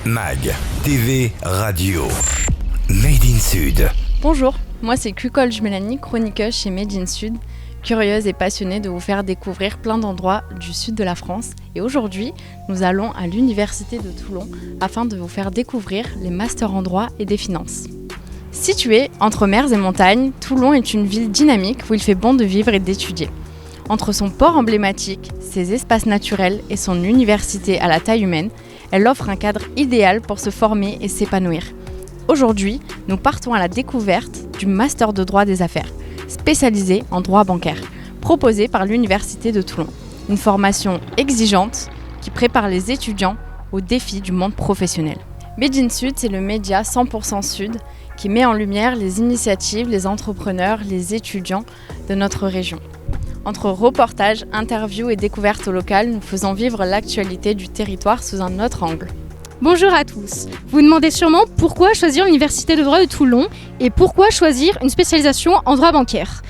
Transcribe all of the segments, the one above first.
MAG, TV, radio. Made in Sud. Bonjour, moi c'est Cucolge Mélanie, chroniqueuse chez Made in Sud, curieuse et passionnée de vous faire découvrir plein d'endroits du sud de la France. Et aujourd'hui, nous allons à l'Université de Toulon afin de vous faire découvrir les masters en droit et des finances. Située entre mers et montagnes, Toulon est une ville dynamique où il fait bon de vivre et d'étudier. Entre son port emblématique, ses espaces naturels et son université à la taille humaine, elle offre un cadre idéal pour se former et s'épanouir. Aujourd'hui, nous partons à la découverte du Master de droit des affaires, spécialisé en droit bancaire, proposé par l'Université de Toulon. Une formation exigeante qui prépare les étudiants aux défis du monde professionnel. Made in Sud, c'est le média 100% Sud qui met en lumière les initiatives, les entrepreneurs, les étudiants de notre région. Entre reportages, interviews et découvertes locales, nous faisons vivre l'actualité du territoire sous un autre angle. Bonjour à tous. Vous vous demandez sûrement pourquoi choisir l'Université de droit de Toulon et pourquoi choisir une spécialisation en droit bancaire.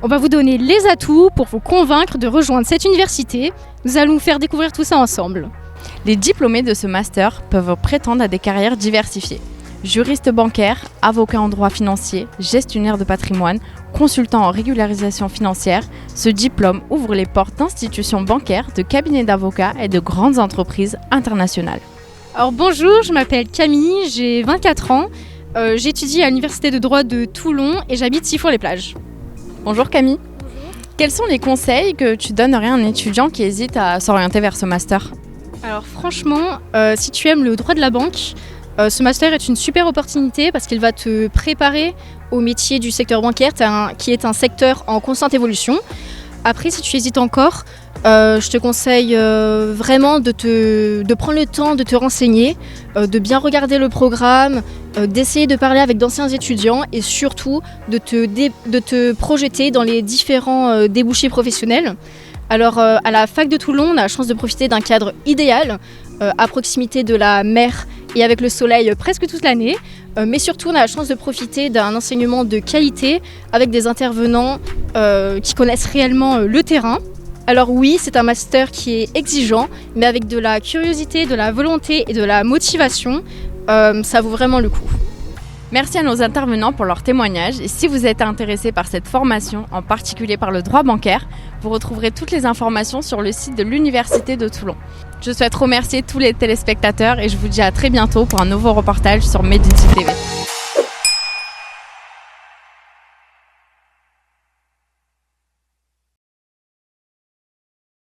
On va vous donner les atouts pour vous convaincre de rejoindre cette université. Nous allons vous faire découvrir tout ça ensemble. Les diplômés de ce master peuvent prétendre à des carrières diversifiées. Juriste bancaire, avocat en droit financier, gestionnaire de patrimoine, consultant en régularisation financière, ce diplôme ouvre les portes d'institutions bancaires, de cabinets d'avocats et de grandes entreprises internationales. Alors bonjour, je m'appelle Camille, j'ai 24 ans, j'étudie à l'Université de droit de Toulon et j'habite Sifour-les-Plages. Bonjour Camille. Bonjour. Quels sont les conseils que tu donnerais à un étudiant qui hésite à s'orienter vers ce master ? Alors franchement, si tu aimes le droit de la banque, ce master est une super opportunité parce qu'il va te préparer au métier du secteur bancaire qui est un secteur en constante évolution. Après, si tu hésites encore, je te conseille vraiment de prendre le temps de te renseigner, de bien regarder le programme, d'essayer de parler avec d'anciens étudiants et surtout de te projeter dans les différents débouchés professionnels. Alors à la fac de Toulon, on a la chance de profiter d'un cadre idéal à proximité de la mer et avec le soleil presque toute l'année, mais surtout on a la chance de profiter d'un enseignement de qualité avec des intervenants qui connaissent réellement le terrain. Alors oui, c'est un master qui est exigeant, mais avec de la curiosité, de la volonté et de la motivation, ça vaut vraiment le coup. Merci à nos intervenants pour leur témoignage et si vous êtes intéressé par cette formation, en particulier par le droit bancaire, vous retrouverez toutes les informations sur le site de l'Université de Toulon. Je souhaite remercier tous les téléspectateurs et je vous dis à très bientôt pour un nouveau reportage sur Made in Sud TV.